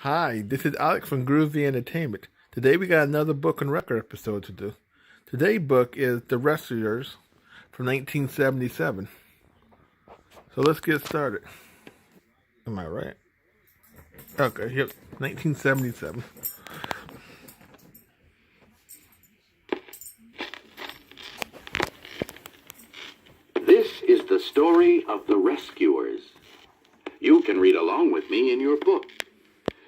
Hi, this is Alex from Groovy Entertainment. Today we got another book and record episode to do. Today's book is The Rescuers from 1977. So let's get started. Am I right? Okay, yep, 1977. This is the story of the rescuers. You can read along with me in your book.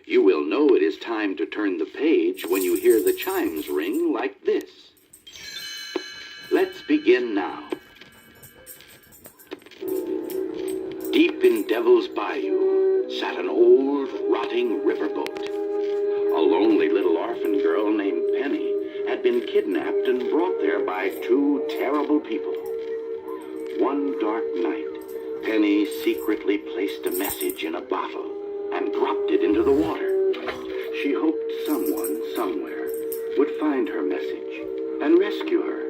You will know it is time to turn the page when you hear the chimes ring like this. Let's begin now. Deep in Devil's Bayou sat an old, rotting riverboat. A lonely little orphan girl named Penny had been kidnapped and brought there by two terrible people. One dark night, Penny secretly placed a message in a bottle and dropped it into the water. She hoped someone, somewhere, would find her message and rescue her.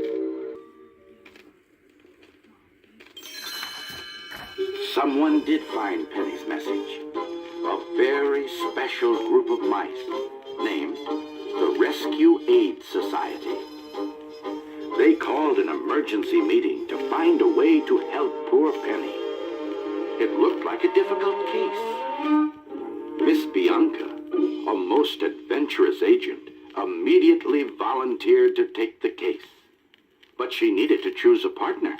Someone did find Penny's message. A very special group of mice named the Rescue Aid Society. They called an emergency meeting to find a way to help poor Penny. It looked like a difficult case. Miss Bianca, a most adventurous agent, immediately volunteered to take the case. But she needed to choose a partner.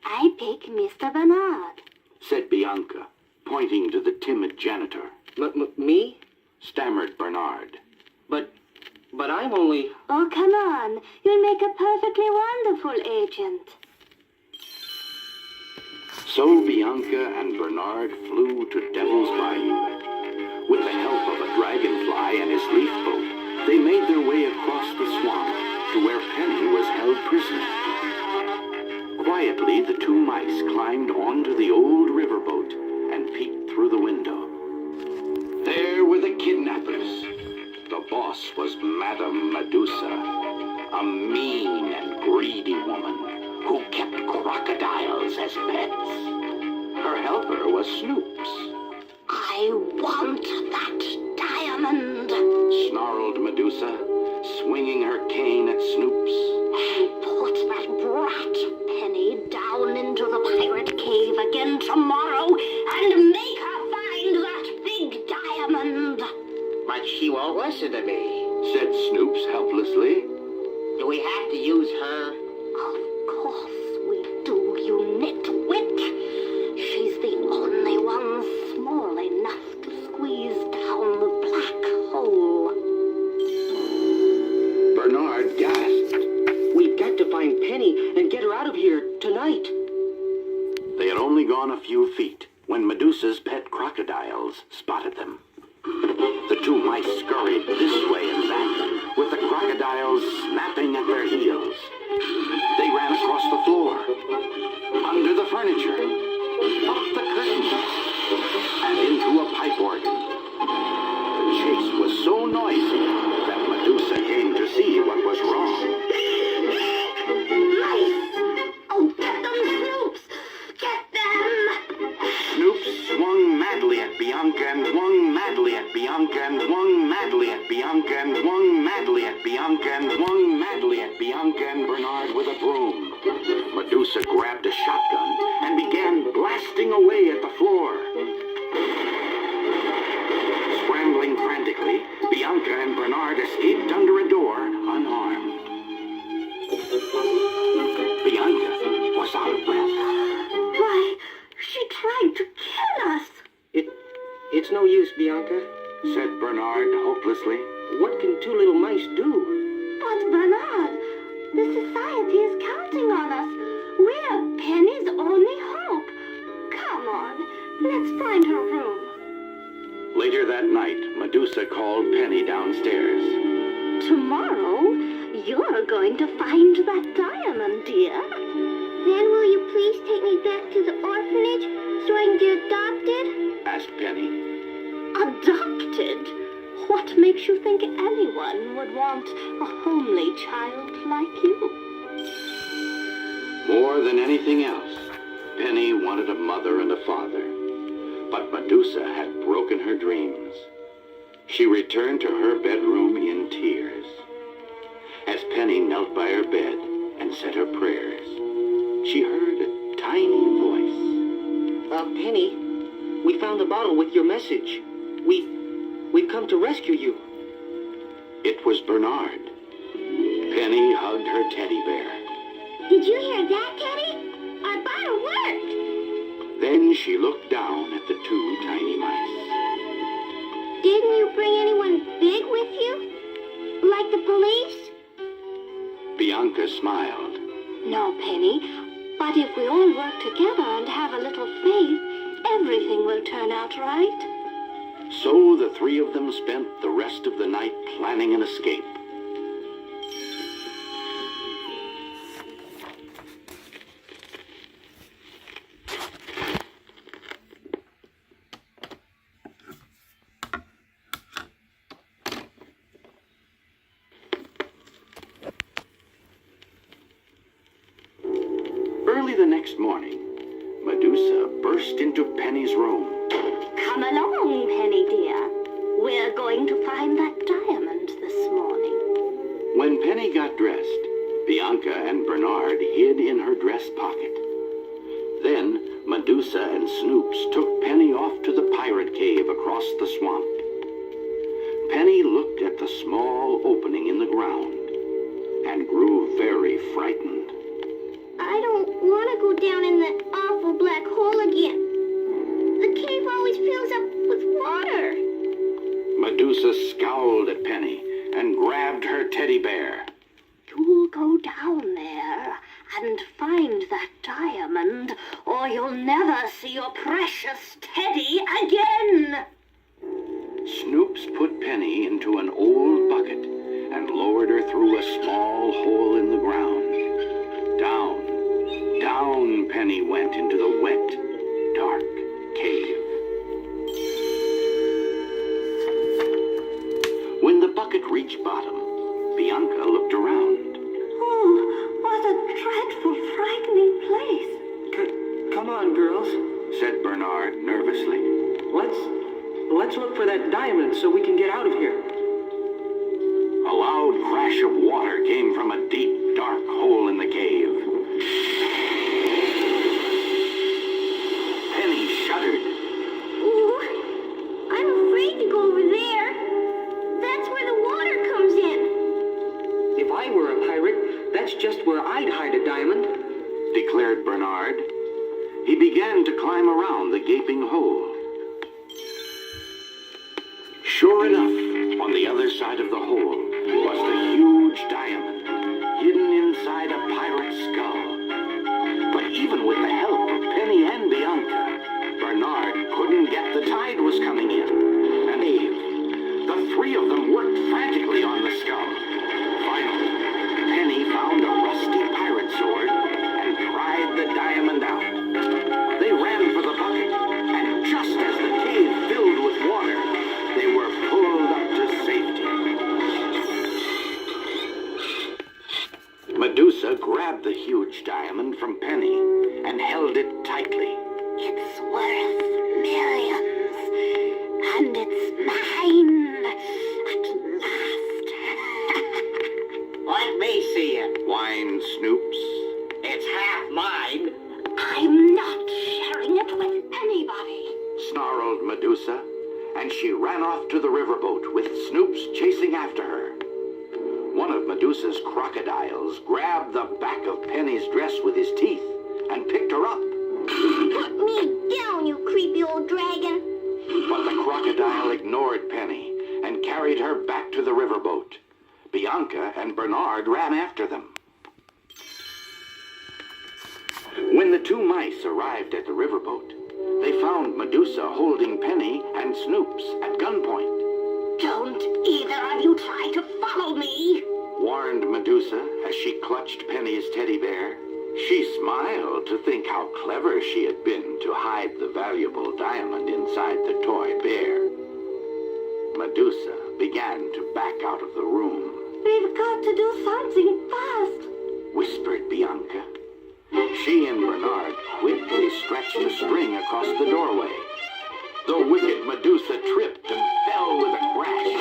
I pick Mr. Bernard, Said Bianca, pointing to the timid janitor. Me? Stammered Bernard. But I'm only... Oh, come on. You'll make a perfectly wonderful agent. So Bianca and Bernard flew to Devil's Bayou. With the help of a dragonfly and his leaf boat, they made their way across the swamp to where Penny was held prisoner. Quietly, the two mice climbed onto the old riverboat and peeked through the window. There were the kidnappers. The boss was Madame Medusa, a mean and greedy woman who kept crocodiles as pets. Her helper was Snoops. I want that diamond. Snarled Medusa, swinging her cane at Snoops. Put that brat Penny down into the pirate cave again tomorrow and make her find that big diamond. But she won't listen to me. Said Snoops helplessly. Do we have to use her? Of course we do, you nitwit. She's the only one small enough to squeeze down the black hole. Bernard gasped. We've got to find Penny and get her out of here tonight. They had only gone a few feet when Medusa's pet crocodiles spotted them. The two mice scurried this way and that, with the crocodiles snapping at their heels. They ran across the floor, under the furniture, up the curtains, and into a pipe organ. The chase was so noisy that Medusa came to see what was wrong. Mice! Oh, get them, Snoops! Get them! Snoops swung madly at Bianca and swung madly at Bianca and swung madly at Bianca and swung madly at Bianca and swung madly at Bianca and Bernard with a broom. Medusa grabbed a shotgun and began blasting away at the floor. Scrambling frantically, Bianca and Bernard escaped under a door unharmed. Bianca was out of breath. Why, she tried to kill us. It's no use, Bianca. Said Bernard hopelessly. What can two little mice do? But Bernard, the society is counting on us. We're Penny's only hope. Come on, let's find her room. Later that night, Medusa called Penny downstairs. Tomorrow, you're going to find that diamond, dear. Then will you please take me back to the orphanage so I can get adopted? Asked Penny. Adopted? What makes you think anyone would want a homely child like you? More than anything else, Penny wanted a mother and a father. But Medusa had broken her dreams. She returned to her bedroom in tears. As Penny knelt by her bed and said her prayers, she heard a tiny voice. Penny, we found the bottle with your message. We've come to rescue you. It was Bernard. Penny hugged her teddy bear. Did you hear that, Teddy? Our bottle worked. Then she looked down at the two tiny mice. Didn't you bring anyone big with you? Like the police? Bianca smiled. No, Penny. But if we all work together and have a little faith, everything will turn out right. So the three of them spent the rest of the night planning an escape. Early the next morning, Medusa burst into Penny's room. Come along, Penny dear. We're going to find that diamond this morning. When Penny got dressed, Bianca and Bernard hid in her dress pocket. Then Medusa and Snoops took Penny off to the pirate cave across the swamp. Penny looked at the small opening in the ground and grew very frightened. I don't want to go down in that awful black hole again. The cave always fills up with water. Medusa scowled at Penny and grabbed her teddy bear. You'll go down there and find that diamond, or you'll never see your precious Teddy again. Snoops put Penny into an old bucket and lowered her through a small hole in the ground. Down Penny went into the wet, dark cave. When the bucket reached bottom, Bianca looked around. Oh, what a dreadful, frightening place. Come on, girls. Said Bernard nervously. Let's look for that diamond so we can get out of here. A loud crash of water came from a deep, dark hole in the cave. Penny shuddered. Ooh, I'm afraid to go over there. That's where the water comes in. If I were a pirate, that's just where I'd hide a diamond. Declared Bernard. He began to climb around the gaping hole. Sure enough, on the other side of the hole was the huge diamond, hidden inside a pirate's skull. But even with the help of Penny and Bianca, Bernard couldn't get the tide was coming in. And the three of them worked frantically on the skull. Finally, Penny found a rusty pirate sword and pried the diamond out. They ran for the bucket, and just as the cave filled with water, they were pulled up to safety. Medusa grabbed the huge diamond from Penny and held it tightly. It's worth millions, and it's mine at last. Let me see it. Whined Snoops. It's half mine. I'm not sharing it with anybody. Snarled Medusa, and she ran off to the riverboat with Snoops chasing after her. One of Medusa's crocodiles grabbed the back of Penny's dress with his teeth and picked her up. Put me down, you creepy old dragon. But the crocodile ignored Penny and carried her back to the riverboat. Bianca and Bernard ran after them. When the two mice arrived at the riverboat, they found Medusa holding Penny and Snoops at gunpoint. Don't either of you try to follow me, Warned Medusa as she clutched Penny's teddy bear. She smiled to think how clever she had been to hide the valuable diamond inside the toy bear. Medusa began to back out of the room. We've got to do something fast. Whispered Bianca. She and Bernard quickly stretched the string across the doorway. The wicked Medusa tripped and fell with a crash.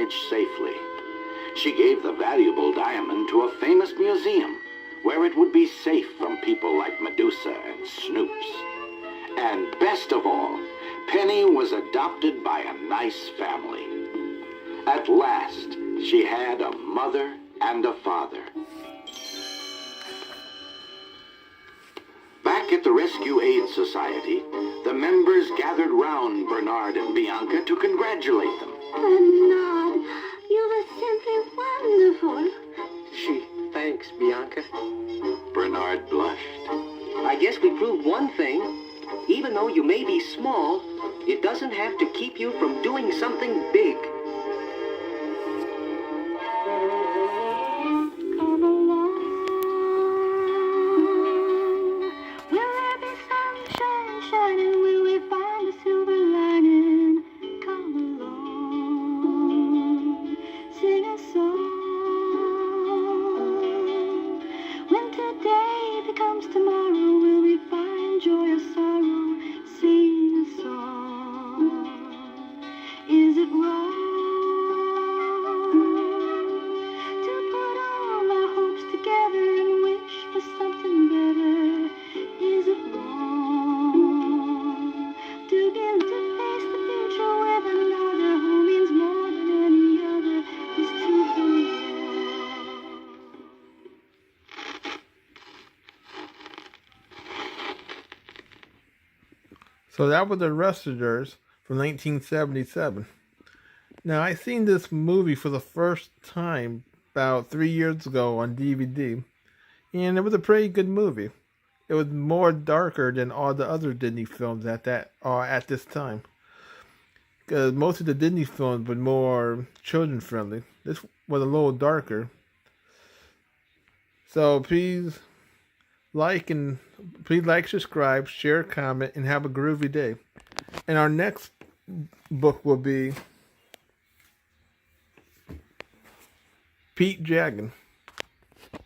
managed safely. She gave the valuable diamond to a famous museum where it would be safe from people like Medusa and Snoops. And best of all, Penny was adopted by a nice family. At last, she had a mother and a father. Back at the Rescue Aid Society, the members gathered round Bernard and Bianca to congratulate them. Bernard, you were simply wonderful. Thanks, Bianca. Bernard blushed. I guess we proved one thing. Even though you may be small, it doesn't have to keep you from doing something big. Come along. Will there be sunshine shining? Will we find a silver lining? Come along. Sing a song. When today becomes tomorrow, will we find joy or sorrow? Sing a song. Is it wrong to put all our hopes together and wish for something better? Is it wrong to get to face the future with another who means more than any other? Is to belong. So that was The Rescuers from 1977. Now, I seen this movie for the first time about 3 years ago on DVD, and it was a pretty good movie. It was more darker than all the other Disney films at this time. Because most of the Disney films were more children friendly. This was a little darker. So please like, subscribe, share, comment, and have a groovy day. And our next book will be Pete Jaggin.